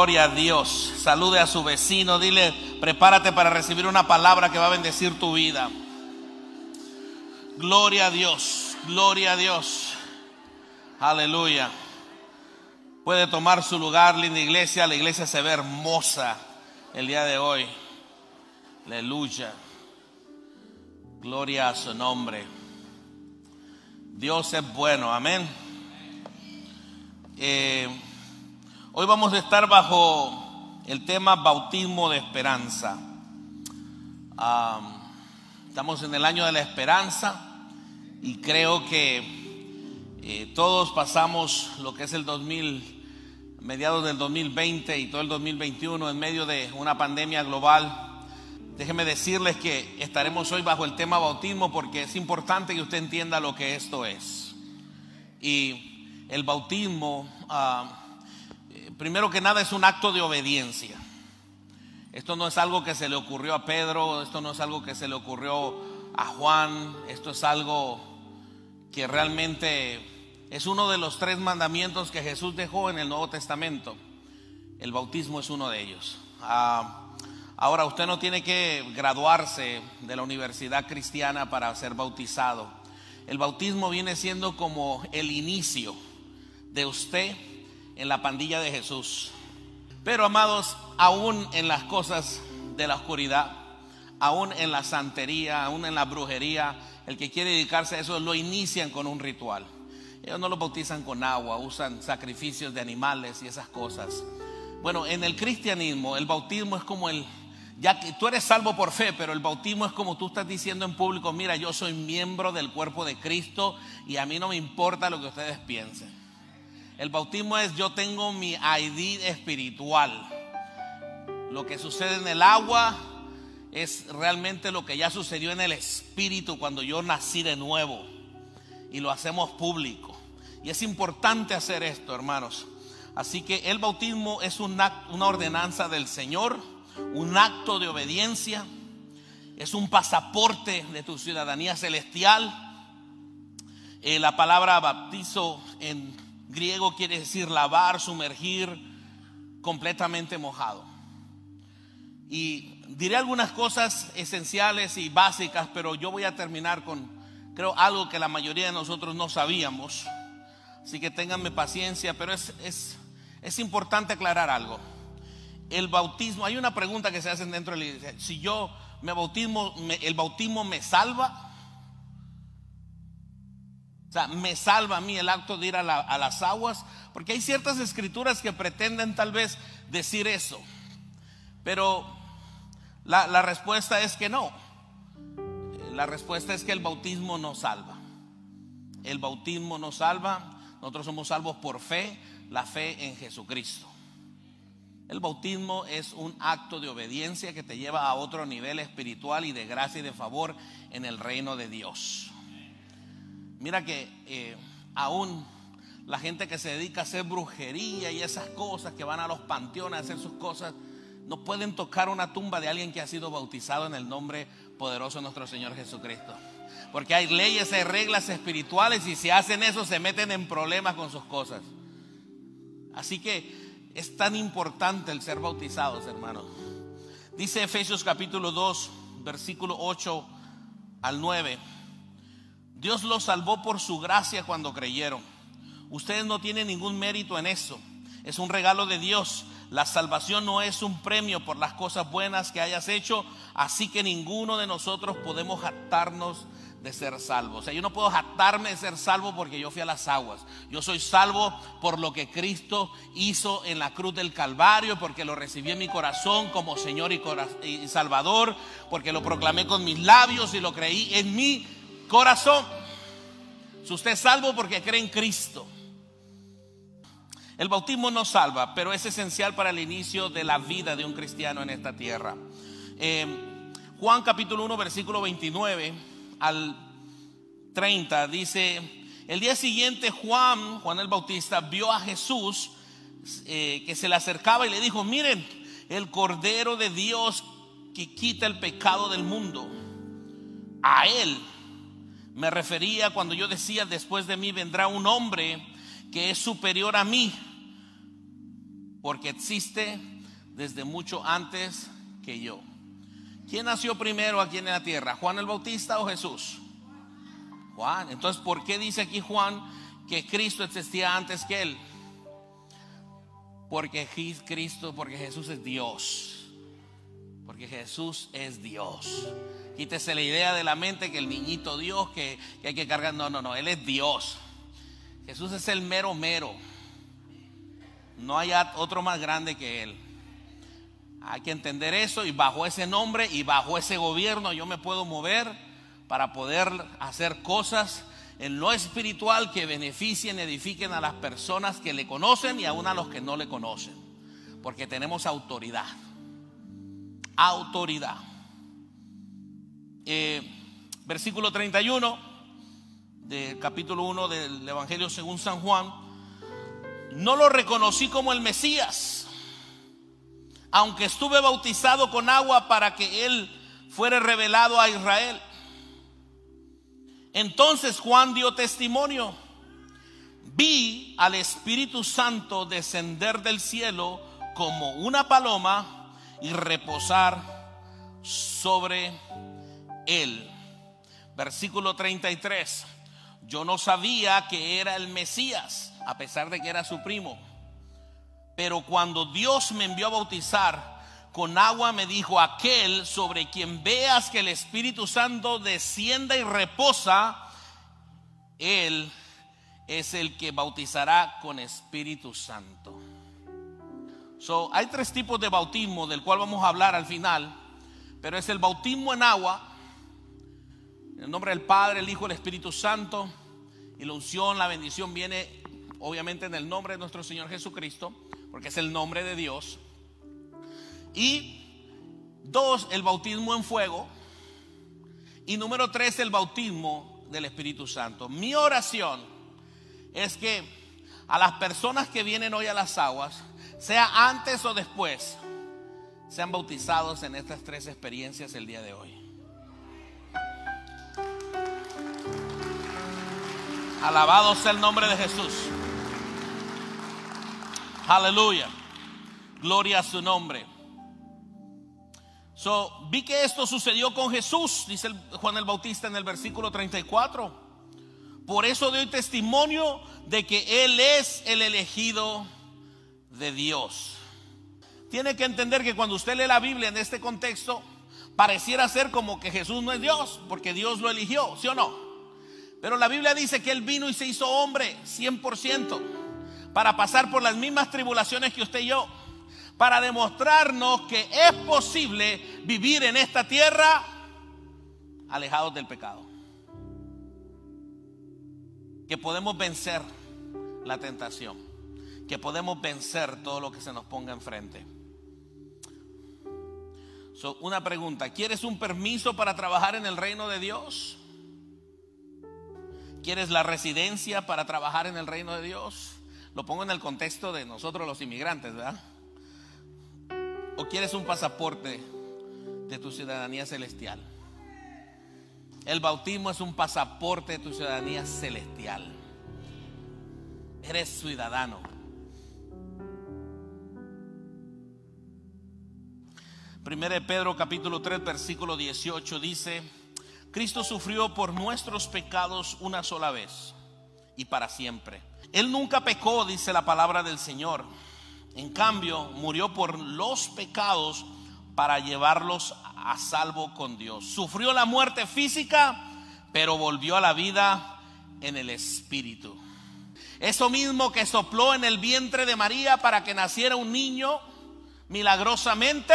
Gloria a Dios. Salude a su vecino, dile: prepárate para recibir una palabra que va a bendecir tu vida. Gloria a Dios, gloria a Dios. Aleluya. Puede tomar su lugar, linda iglesia. La iglesia se ve hermosa el día de hoy. Aleluya. Gloria a su nombre. Dios es bueno, amén. Hoy vamos a estar bajo el tema bautismo de esperanza. Estamos en el año de la esperanza y creo que todos pasamos lo que es el mediados del 2020 y todo el 2021 en medio de una pandemia global. Déjenme decirles que estaremos hoy bajo el tema bautismo porque es importante que usted entienda lo que esto es. Y el bautismo, primero que nada, es un acto de obediencia. Esto no es algo que se le ocurrió a Pedro, esto no es algo que se le ocurrió a Juan, esto es algo que realmente es uno de los 3 mandamientos que Jesús dejó en el Nuevo Testamento. El bautismo es uno de ellos. Ahora, usted no tiene que graduarse de la universidad cristiana para ser bautizado. El bautismo viene siendo como el inicio de usted en la pandilla de Jesús. Pero, amados, aún en las cosas de la oscuridad, aún en la santería, aún en la brujería, el que quiere dedicarse a eso lo inician con un ritual. Ellos no lo bautizan con agua, usan sacrificios de animales y esas cosas. Bueno, en el cristianismo el bautismo es como ya que tú eres salvo por fe, pero el bautismo es como tú estás diciendo en público: mira, yo soy miembro del cuerpo de Cristo y a mí no me importa lo que ustedes piensen. El bautismo es: yo tengo mi ID espiritual. Lo que sucede en el agua es realmente lo que ya sucedió en el espíritu cuando yo nací de nuevo, y lo hacemos público. Y es importante hacer esto, hermanos. Así que el bautismo es una ordenanza del Señor, un acto de obediencia, es un pasaporte de tu ciudadanía celestial. La palabra bautizo en griego quiere decir lavar, sumergir, completamente mojado. Y diré algunas cosas esenciales y básicas, pero yo voy a terminar con, creo, algo que la mayoría de nosotros no sabíamos. Así que ténganme paciencia, pero es importante aclarar algo. El bautismo, hay una pregunta que se hacen dentro de la iglesia: si yo me bautismo, ¿el bautismo me salva? O sea, ¿me salva a mí el acto de ir a las aguas? Porque hay ciertas escrituras que pretenden tal vez decir eso, pero la respuesta es que no. La respuesta es que el bautismo no salva. El bautismo no salva. Nosotros somos salvos por fe, la fe en Jesucristo. El bautismo es un acto de obediencia que te lleva a otro nivel espiritual y de gracia y de favor en el reino de Dios. Mira que aún la gente que se dedica a hacer brujería y esas cosas, que van a los panteones a hacer sus cosas, no pueden tocar una tumba de alguien que ha sido bautizado en el nombre poderoso de nuestro Señor Jesucristo. Porque hay leyes, hay reglas espirituales, y si hacen eso se meten en problemas con sus cosas. Así que es tan importante el ser bautizados, hermanos. Dice Efesios capítulo 2, versículo 8 al 9: Dios los salvó por su gracia cuando creyeron. Ustedes no tienen ningún mérito en eso. Es un regalo de Dios. La salvación no es un premio por las cosas buenas que hayas hecho, así que ninguno de nosotros podemos jactarnos de ser salvo. O sea, yo no puedo jactarme de ser salvo porque yo fui a las aguas. Yo soy salvo por lo que Cristo hizo en la cruz del Calvario, porque lo recibí en mi corazón como Señor y Salvador, porque lo proclamé con mis labios y lo creí en mi corazón. Si usted es salvo porque cree en Cristo. El bautismo no salva, pero es esencial para el inicio de la vida de un cristiano en esta tierra. Juan capítulo 1 versículo 29 al 30 dice: el día siguiente Juan el Bautista vio a Jesús que se le acercaba y le dijo: miren, el Cordero de Dios que quita el pecado del mundo. A él me refería cuando yo decía: después de mí vendrá un hombre que es superior a mí, porque existe desde mucho antes que yo. ¿Quién nació primero aquí en la tierra? ¿Juan el Bautista o Jesús? Juan. Entonces, ¿por qué dice aquí Juan que Cristo existía antes que él? Porque Jesús es Dios. Porque Jesús es Dios. Quítese la idea de la mente que el niñito Dios que hay que cargar. No, Él es Dios. Jesús es el mero. No hay otro más grande que Él. Hay que entender eso, y bajo ese nombre y bajo ese gobierno yo me puedo mover para poder hacer cosas en lo espiritual que beneficien, edifiquen a las personas que le conocen y aún a los que no le conocen. Porque tenemos autoridad. Autoridad. Versículo 31 del capítulo 1 del Evangelio según San Juan. No lo reconocí como el Mesías, aunque estuve bautizado con agua para que Él fuera revelado a Israel. Entonces Juan dio testimonio: vi al Espíritu Santo descender del cielo como una paloma y reposar sobre él. Versículo 33. Yo no sabía que era el Mesías, a pesar de que era su primo. Pero cuando Dios me envió a bautizar con agua, me dijo: aquel sobre quien veas que el Espíritu Santo descienda y reposa, Él es el que bautizará con Espíritu Santo. Hay tres tipos de bautismo, del cual vamos a hablar al final. Pero es el bautismo en agua, en el nombre del Padre, el Hijo y el Espíritu Santo. Y la unción, la bendición viene obviamente en el nombre de nuestro Señor Jesucristo, porque es el nombre de Dios. Y 2, el bautismo en fuego. Y número 3, el bautismo del Espíritu Santo. Mi oración es que a las personas que vienen hoy a las aguas, sea antes o después, sean bautizados en estas 3 experiencias el día de hoy. Alabado sea el nombre de Jesús. Aleluya. Gloria a su nombre. Vi que esto sucedió con Jesús, dice Juan el Bautista en el versículo 34. Por eso doy testimonio de que Él es el elegido de Dios. Tiene que entender que cuando usted lee la Biblia en este contexto, pareciera ser como que Jesús no es Dios, porque Dios lo eligió, ¿sí o no? Pero la Biblia dice que Él vino y se hizo hombre 100%, para pasar por las mismas tribulaciones que usted y yo, para demostrarnos que es posible vivir en esta tierra alejados del pecado, que podemos vencer la tentación, que podemos vencer todo lo que se nos ponga enfrente. Una pregunta: ¿quieres un permiso para trabajar en el reino de Dios? ¿Quieres la residencia para trabajar en el reino de Dios? Lo pongo en el contexto de nosotros los inmigrantes, ¿verdad? ¿O quieres un pasaporte de tu ciudadanía celestial? El bautismo es un pasaporte de tu ciudadanía celestial. Eres ciudadano. Primera de Pedro capítulo 3 versículo 18 dice: Cristo sufrió por nuestros pecados una sola vez y para siempre. Él nunca pecó, dice la palabra del Señor. En cambio, murió por los pecados para llevarlos a salvo con Dios. Sufrió la muerte física, pero volvió a la vida en el Espíritu. Eso mismo que sopló en el vientre de María para que naciera un niño milagrosamente,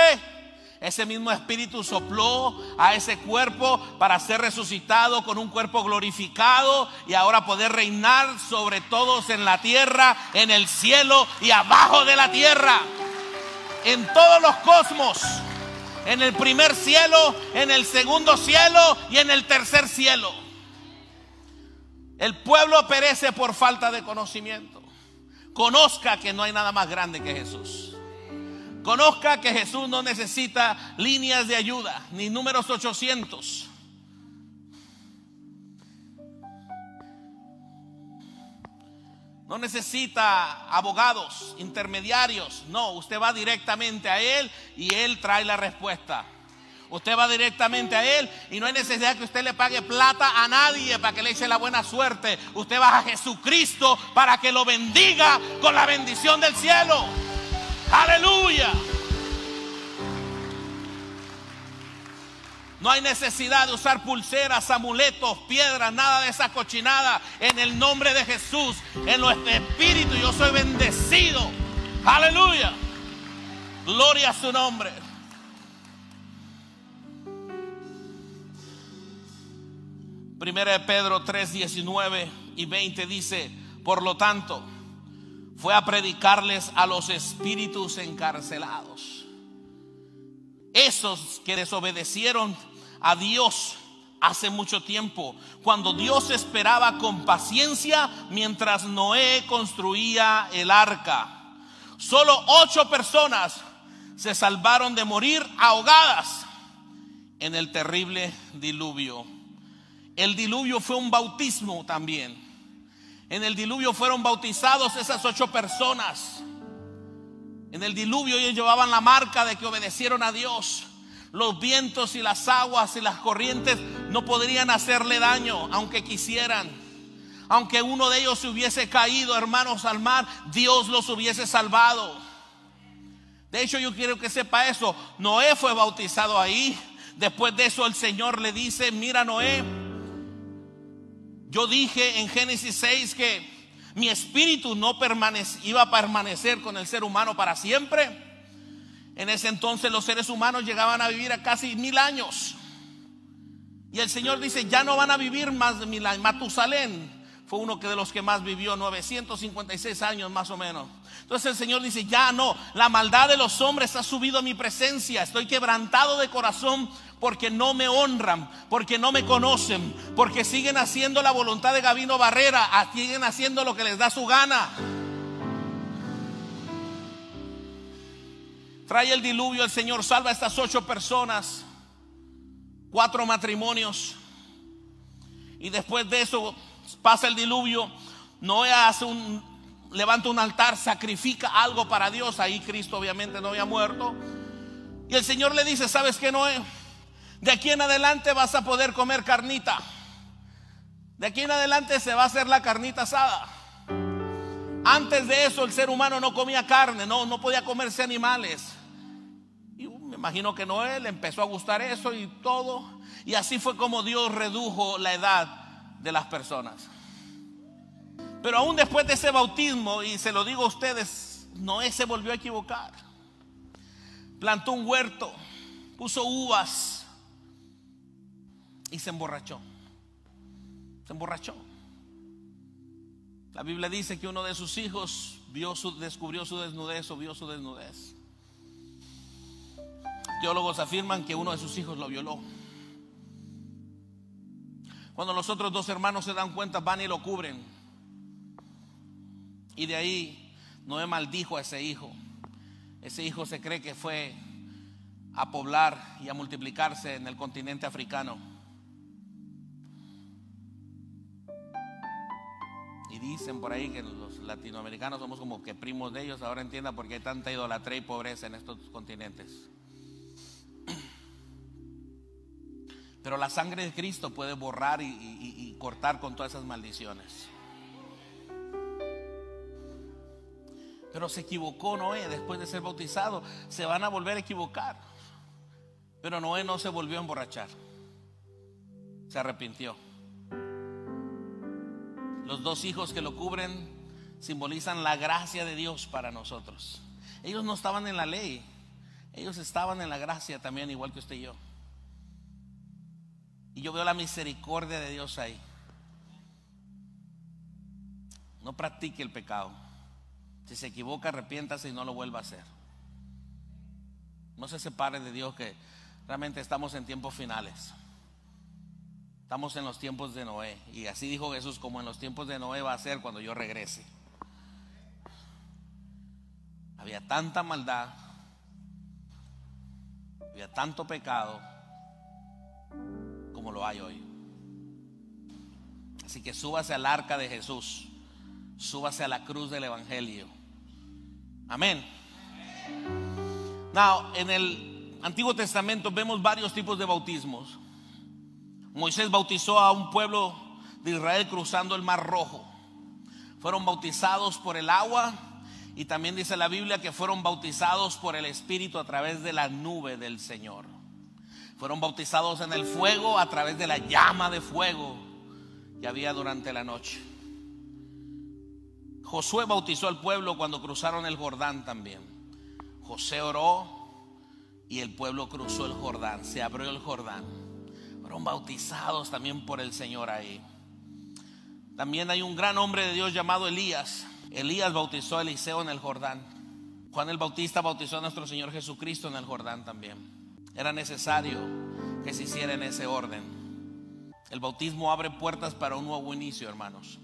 ese mismo Espíritu sopló a ese cuerpo para ser resucitado con un cuerpo glorificado y ahora poder reinar sobre todos en la tierra, en el cielo y abajo de la tierra, en todos los cosmos, en el primer cielo, en el segundo cielo y en el tercer cielo. El pueblo perece por falta de conocimiento. Conozca que no hay nada más grande que Jesús. Conozca que Jesús no necesita líneas de ayuda ni números 800. No necesita abogados, intermediarios. No, usted va directamente a Él y Él trae la respuesta. Usted va directamente a Él y no hay necesidad que usted le pague plata a nadie para que le eche la buena suerte. Usted va a Jesucristo para que lo bendiga con la bendición del cielo. Aleluya. No hay necesidad de usar pulseras, amuletos, piedras, nada de esa cochinada. En el nombre de Jesús, en nuestro espíritu, yo soy bendecido. Aleluya. Gloria a su nombre. Primera de Pedro 3, 19 y 20 dice: por lo tanto, fue a predicarles a los espíritus encarcelados, esos que desobedecieron a Dios hace mucho tiempo, cuando Dios esperaba con paciencia mientras Noé construía el arca. Solo 8 personas se salvaron de morir ahogadas en el terrible diluvio. El diluvio fue un bautismo también. En el diluvio fueron bautizados esas 8 personas. En el diluvio ellos llevaban la marca de que obedecieron a Dios. Los vientos y las aguas y las corrientes no podrían hacerle daño, aunque quisieran. Aunque uno de ellos se hubiese caído, hermanos, al mar, Dios los hubiese salvado. De hecho, yo quiero que sepa eso. Noé fue bautizado ahí. Después de eso el Señor le dice: mira, Noé, yo dije en Génesis 6 que mi espíritu no iba a permanecer con el ser humano para siempre. En ese entonces los seres humanos llegaban a vivir a casi 1000 años. Y el Señor dice: ya no van a vivir más de 1000 años. Matusalén fue uno de los que más vivió, 956 años más o menos. Entonces el Señor dice: ya no, la maldad de los hombres ha subido a mi presencia. Estoy quebrantado de corazón porque no me honran, porque no me conocen, porque siguen haciendo la voluntad de Gabino Barrera, siguen haciendo lo que les da su gana. Trae el diluvio, el Señor salva a estas 8 personas, 4 matrimonios. Y después de eso pasa el diluvio. Noé levanta un altar, sacrifica algo para Dios. Ahí Cristo obviamente no había muerto. Y el Señor le dice: ¿sabes qué, Noé? De aquí en adelante vas a poder comer carnita. De aquí en adelante se va a hacer la carnita asada. Antes de eso el ser humano no comía carne, no podía comerse animales. Y me imagino que Noé le empezó a gustar eso y todo. Y así fue como Dios redujo la edad de las personas. Pero aún después de ese bautismo, y se lo digo a ustedes, Noé se volvió a equivocar. Plantó un huerto, puso uvas y se emborrachó. Se emborrachó. La Biblia dice que uno de sus hijos descubrió su desnudez o vio su desnudez. Teólogos afirman que uno de sus hijos lo violó. Cuando los otros 2 hermanos se dan cuenta, van y lo cubren. Y de ahí Noé maldijo a ese hijo. Ese hijo se cree que fue a poblar y a multiplicarse en el continente africano. Y dicen por ahí que los latinoamericanos somos como que primos de ellos. Ahora entienda por qué hay tanta idolatría y pobreza en estos continentes. Pero la sangre de Cristo puede borrar y cortar con todas esas maldiciones. Pero se equivocó Noé después de ser bautizado. Se van a volver a equivocar. Pero Noé no se volvió a emborrachar. Se arrepintió. Los 2 hijos que lo cubren simbolizan la gracia de Dios para nosotros. Ellos no estaban en la ley, ellos estaban en la gracia también, igual que usted y yo. Y yo veo la misericordia de Dios ahí. No practique el pecado. Si se equivoca, arrepiéntase y no lo vuelva a hacer. No se separe de Dios, que realmente estamos en tiempos finales. Estamos en los tiempos de Noé. Y así dijo Jesús: como en los tiempos de Noé va a ser cuando yo regrese. Había tanta maldad, había tanto pecado como lo hay hoy. Así que súbase al arca de Jesús, súbase a la cruz del evangelio. Amén. Now, en el Antiguo Testamento vemos varios tipos de bautismos. Moisés bautizó a un pueblo de Israel cruzando el Mar Rojo. Fueron bautizados por el agua, y también dice la Biblia que fueron bautizados por el Espíritu a través de la nube del Señor. Fueron bautizados en el fuego a través de la llama de fuego que había durante la noche. Josué bautizó al pueblo cuando cruzaron el Jordán también. José oró y el pueblo cruzó el Jordán, se abrió el Jordán. Fueron bautizados también por el Señor ahí. También hay un gran hombre de Dios llamado Elías. Elías bautizó a Eliseo en el Jordán. Juan el Bautista bautizó a nuestro Señor Jesucristo en el Jordán también. Era necesario que se hiciera en ese orden. El bautismo abre puertas para un nuevo inicio, hermanos.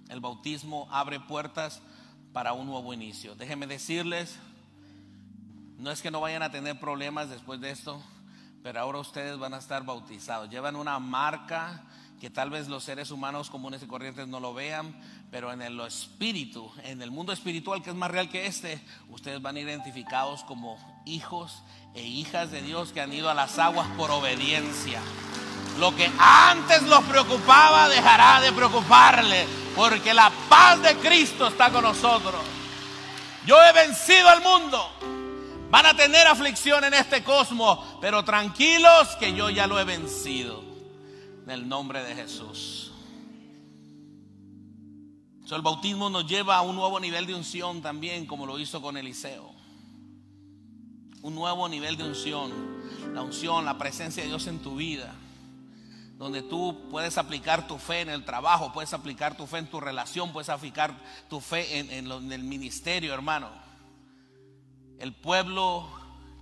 El bautismo abre puertas para un nuevo inicio. Déjenme decirles, no es que no vayan a tener problemas después de esto, pero ahora ustedes van a estar bautizados. Llevan una marca que tal vez los seres humanos comunes y corrientes no lo vean, pero en el espíritu, en el mundo espiritual, que es más real que ustedes van identificados como hijos e hijas de Dios que han ido a las aguas por obediencia. Lo que antes los preocupaba dejará de preocuparle, porque la paz de Cristo está con nosotros. Yo he vencido al mundo. Van a tener aflicción en este cosmos, pero tranquilos que yo ya lo he vencido. En el nombre de Jesús. El bautismo nos lleva a un nuevo nivel de unción también, como lo hizo con Eliseo. Un nuevo nivel de unción, la presencia de Dios en tu vida, donde tú puedes aplicar tu fe en el trabajo, puedes aplicar tu fe en tu relación, puedes aplicar tu fe en el ministerio, hermano. El pueblo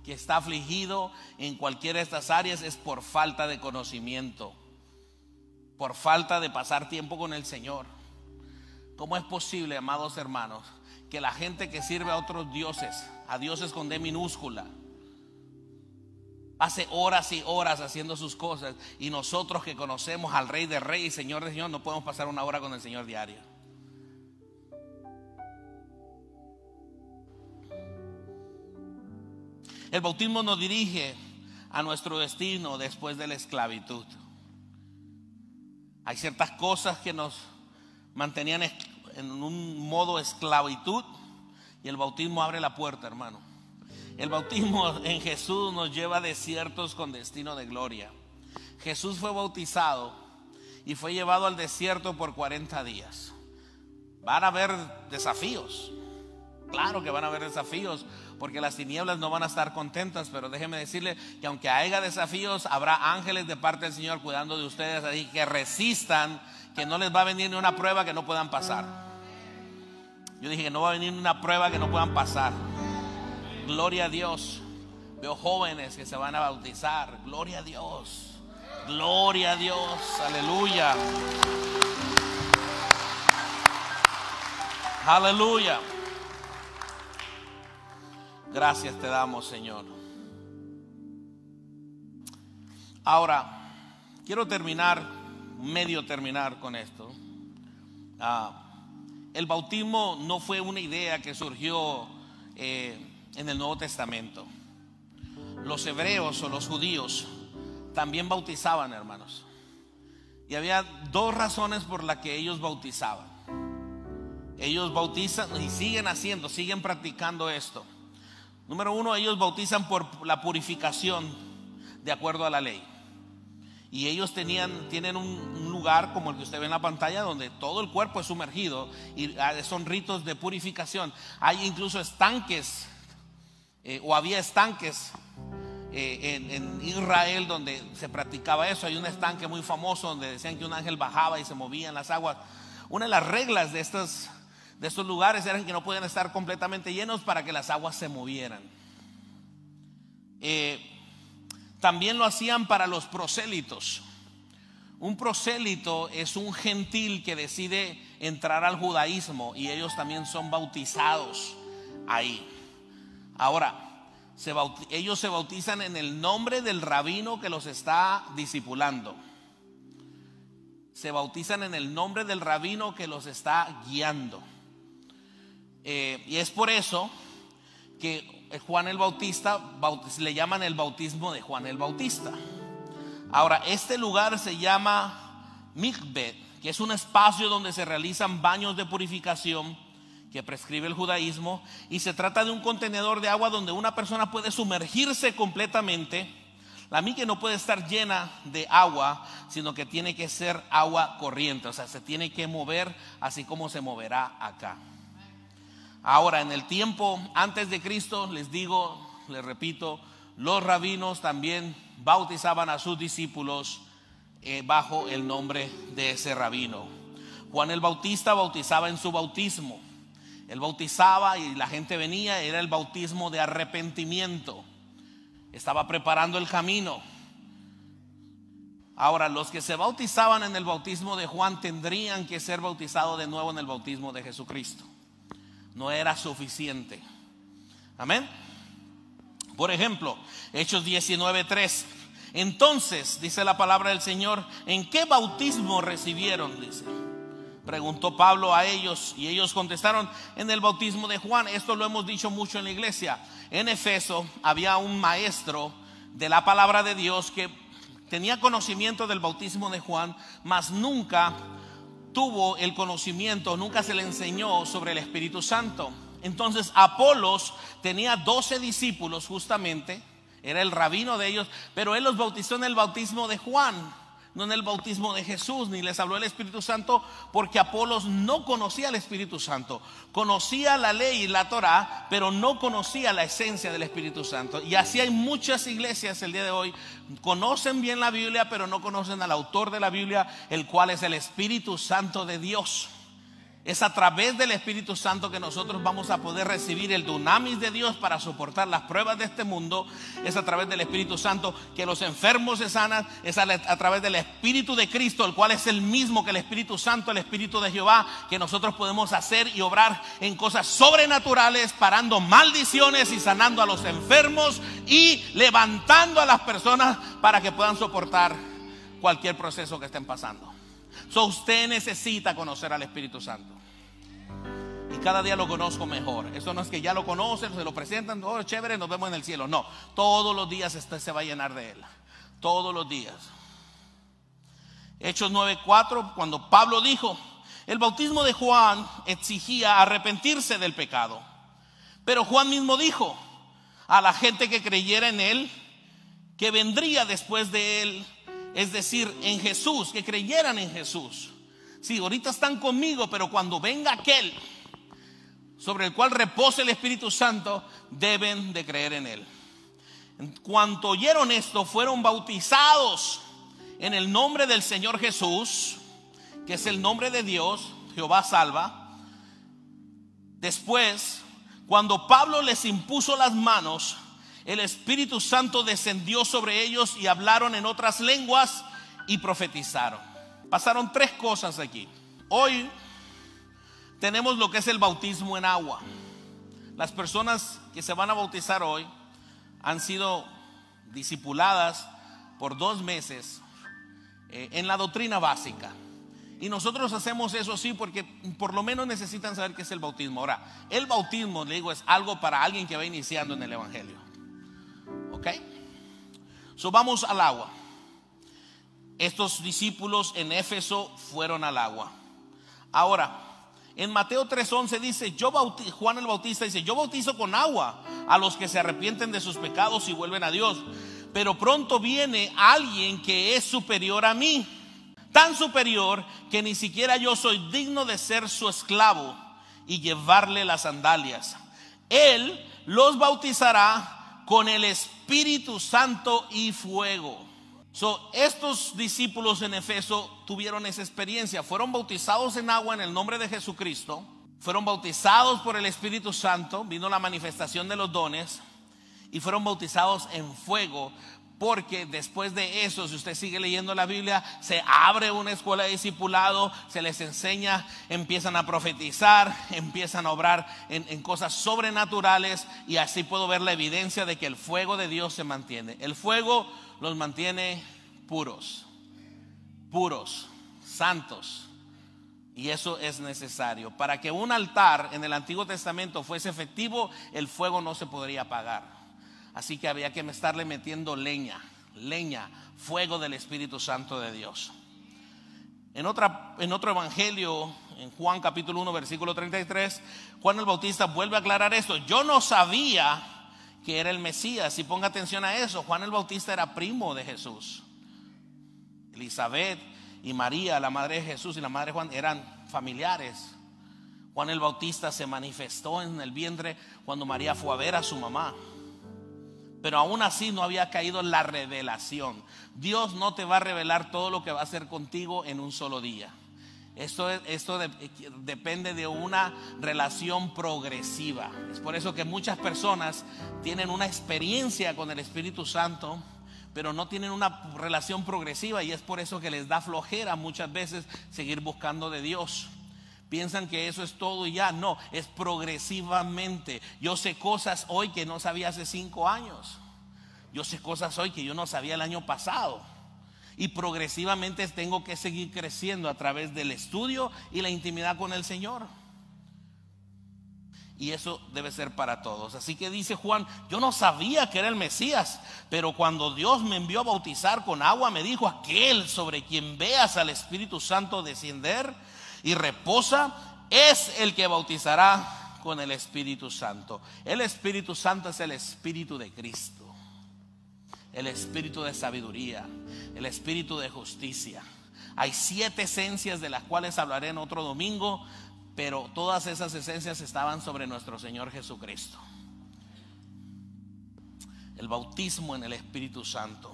que está afligido en cualquiera de estas áreas es por falta de conocimiento, por falta de pasar tiempo con el Señor. ¿Cómo es posible, amados hermanos, que la gente que sirve a otros dioses, a dioses con D minúscula, pase horas y horas haciendo sus cosas, y nosotros que conocemos al Rey de Reyes y Señor de Señor no podemos pasar una hora con el Señor diario? El bautismo nos dirige a nuestro destino después de la esclavitud. Hay ciertas cosas que nos mantenían en un modo esclavitud, y el bautismo abre la puerta, hermano. El bautismo en Jesús nos lleva a desiertos con destino de gloria. Jesús fue bautizado y fue llevado al desierto por 40 días. Van a haber desafíos. Claro que van a haber desafíos, porque las tinieblas no van a estar contentas, pero déjeme decirle que aunque haya desafíos, habrá ángeles de parte del Señor cuidando de ustedes, así que resistan, que no les va a venir ni una prueba que no puedan pasar. Yo dije que no va a venir una prueba que no puedan pasar. Gloria a Dios. Veo jóvenes que se van a bautizar. Gloria a Dios. Gloria a Dios. Aleluya. Aleluya. Gracias te damos, Señor. Ahora, quiero medio terminar con esto. El bautismo no fue una idea que surgió en el Nuevo Testamento. Los hebreos o los judíos también bautizaban, hermanos. Y había dos razones por las que ellos bautizaban. Ellos bautizan y siguen practicando esto. Número uno, ellos bautizan por la purificación de acuerdo a la ley. Y ellos tienen un lugar como el que usted ve en la pantalla, donde todo el cuerpo es sumergido, y son ritos de purificación. Hay incluso estanques, o había estanques en Israel donde se practicaba eso. Hay un estanque muy famoso donde decían que un ángel bajaba y se movía en las aguas. Una de las reglas de estos lugares eran que no podían estar completamente llenos para que las aguas se movieran. También lo hacían para los prosélitos. Un prosélito es un gentil que decide entrar al judaísmo, y ellos también son bautizados ahí. Ahora, ellos se bautizan en el nombre del rabino que los está discipulando. se bautizan en el nombre del rabino que los está guiando. Y es por eso que Juan el Bautista le llaman el bautismo de Juan el Bautista. Ahora, este lugar se llama Mikveh, que es un espacio donde se realizan baños de purificación que prescribe el judaísmo, y se trata de un contenedor de agua donde una persona puede sumergirse completamente. La mikveh no puede estar llena de agua, sino que tiene que ser agua corriente, o sea, se tiene que mover así como se moverá acá. Ahora, en el tiempo antes de Cristo, les repito, los rabinos también bautizaban a sus discípulos bajo el nombre de ese rabino. Juan el Bautista bautizaba en su bautismo. Él bautizaba y la gente venía, era el bautismo de arrepentimiento. Estaba preparando el camino. Ahora, los que se bautizaban en el bautismo de Juan tendrían que ser bautizados de nuevo en el bautismo de Jesucristo. No era suficiente. Amén. Por ejemplo, Hechos 19:3. Entonces, dice la palabra del Señor, ¿en qué bautismo recibieron? Dice. Preguntó Pablo a ellos y ellos contestaron, en el bautismo de Juan. Esto lo hemos dicho mucho en la iglesia. En Efeso había un maestro de la palabra de Dios que tenía conocimiento del bautismo de Juan, mas nunca tuvo el conocimiento, nunca se le enseñó sobre el Espíritu Santo. Entonces Apolos tenía 12 discípulos justamente, era el rabino de ellos, pero él los bautizó en el bautismo de Juan, no en el bautismo de Jesús, ni les habló el Espíritu Santo, porque Apolos no conocía el Espíritu Santo. Conocía la ley y la Torá, pero no conocía la esencia del Espíritu Santo. Y así hay muchas iglesias el día de hoy, conocen bien la Biblia, pero no conocen al autor de la Biblia, el cual es el Espíritu Santo de Dios. Es a través del Espíritu Santo que nosotros vamos a poder recibir el dunamis de Dios para soportar las pruebas de este mundo. Es a través del Espíritu Santo que los enfermos se sanan. Es a través del Espíritu de Cristo, el cual es el mismo que el Espíritu Santo, el Espíritu de Jehová, que nosotros podemos hacer y obrar en cosas sobrenaturales, parando maldiciones y sanando a los enfermos y levantando a las personas para que puedan soportar cualquier proceso que estén pasando. Usted necesita conocer al Espíritu Santo. Y cada día lo conozco mejor. Eso no es que ya lo conocen, se lo presentan, oh, chévere, nos vemos en el cielo. No, todos los días usted se va a llenar de él. Todos los días. Hechos 9:4, cuando Pablo dijo, el bautismo de Juan exigía arrepentirse del pecado. Pero Juan mismo dijo a la gente que creyera en él, que vendría después de él, es decir, en Jesús, que creyeran en Jesús. Sí, ahorita están conmigo, pero cuando venga aquel sobre el cual repose el Espíritu Santo, deben de creer en él. En cuanto oyeron esto, fueron bautizados en el nombre del Señor Jesús, que es el nombre de Dios, Jehová salva. Después, cuando Pablo les impuso las manos, el Espíritu Santo descendió sobre ellos y hablaron en otras lenguas y profetizaron. Pasaron 3 cosas aquí. Hoy tenemos lo que es el bautismo en agua. Las personas que se van a bautizar hoy han sido discipuladas por 2 meses en la doctrina básica. Y nosotros hacemos eso sí porque por lo menos necesitan saber qué es el bautismo. Ahora, el bautismo, le digo, es algo para alguien que va iniciando en el evangelio. ¿Ok? Vamos al agua. Estos discípulos en Éfeso fueron al agua. Ahora, en Mateo 3:11 dice, Juan el Bautista dice, yo bautizo con agua a los que se arrepienten de sus pecados y vuelven a Dios. Pero pronto viene alguien que es superior a mí, tan superior que ni siquiera yo soy digno de ser su esclavo y llevarle las sandalias. Él los bautizará con el Espíritu Santo y fuego. Estos discípulos en Efeso tuvieron esa experiencia. Fueron bautizados en agua en el nombre de Jesucristo. Fueron bautizados por el Espíritu Santo. Vino la manifestación de los dones. Y fueron bautizados en fuego. Porque después de eso, si usted sigue leyendo la Biblia, se abre una escuela de discipulado, se les enseña, empiezan a profetizar, empiezan a obrar en cosas sobrenaturales. Y así puedo ver la evidencia de que el fuego de Dios se mantiene. El fuego los mantiene puros, santos. Y eso es necesario. Para que un altar en el Antiguo Testamento fuese efectivo, el fuego no se podría apagar. Así que había que estarle metiendo leña, fuego del Espíritu Santo de Dios. En otro evangelio, en Juan capítulo 1 versículo 33, Juan el Bautista vuelve a aclarar esto. Yo no sabía que era el Mesías. Y ponga atención a eso, Juan el Bautista era primo de Jesús. Elizabeth y María, la madre de Jesús y la madre de Juan, eran familiares. Juan el Bautista se manifestó en el vientre cuando María fue a ver a su mamá. Pero aún así no había caído la revelación. Dios no te va a revelar todo lo que va a hacer contigo en un solo día. Esto depende de una relación progresiva. Es por eso que muchas personas tienen una experiencia con el Espíritu Santo, pero no tienen una relación progresiva, y es por eso que les da flojera muchas veces seguir buscando de Dios. Piensan que eso es todo y ya. No, es progresivamente. Yo sé cosas hoy que no sabía hace 5 años. Yo sé cosas hoy que yo no sabía el año pasado. Y progresivamente tengo que seguir creciendo a través del estudio y la intimidad con el Señor. Y eso debe ser para todos. Así que dice Juan, yo no sabía que era el Mesías, pero cuando Dios me envió a bautizar con agua, me dijo: aquel sobre quien veas al Espíritu Santo descender y reposa, es el que bautizará con el Espíritu Santo. El Espíritu Santo es el Espíritu de Cristo, el Espíritu de sabiduría, el Espíritu de justicia. Hay 7 esencias de las cuales hablaré en otro domingo, pero todas esas esencias estaban sobre nuestro Señor Jesucristo. El bautismo en el Espíritu Santo.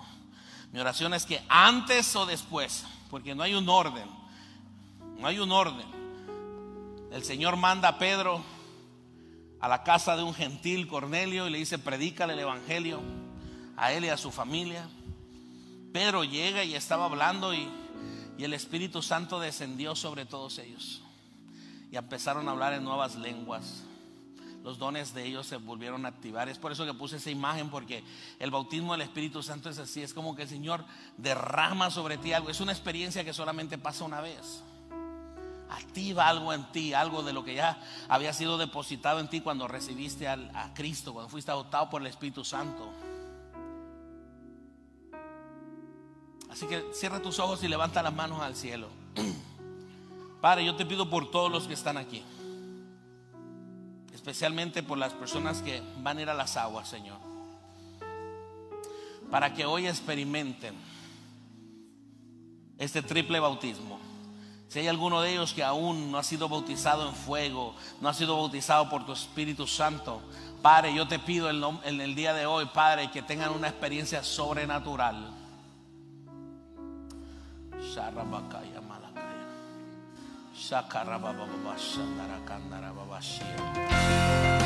Mi oración es que antes o después, porque no hay un orden, el Señor manda a Pedro a la casa de un gentil, Cornelio, y le dice: predícale el evangelio a él y a su familia. Pedro llega y estaba hablando, y el Espíritu Santo descendió sobre todos ellos y empezaron a hablar en nuevas lenguas. Los dones de ellos se volvieron a activar. Es por eso que puse esa imagen, porque el bautismo del Espíritu Santo es así. Es como que el Señor derrama sobre ti algo. Es una experiencia que solamente pasa una vez. Activa algo en ti, algo de lo que ya había sido depositado en ti cuando recibiste a Cristo, cuando fuiste adoptado por el Espíritu Santo. Así que cierra tus ojos y levanta las manos al cielo. Padre, yo te pido por todos los que están aquí, especialmente por las personas que van a ir a las aguas, Señor, para que hoy experimenten este triple bautismo. Si hay alguno de ellos que aún no ha sido bautizado en fuego, no ha sido bautizado por tu Espíritu Santo, Padre, yo te pido en el día de hoy, Padre, que tengan una experiencia sobrenatural. Sharabakaya malakaya. Shakarabababa shandarakandara babashia.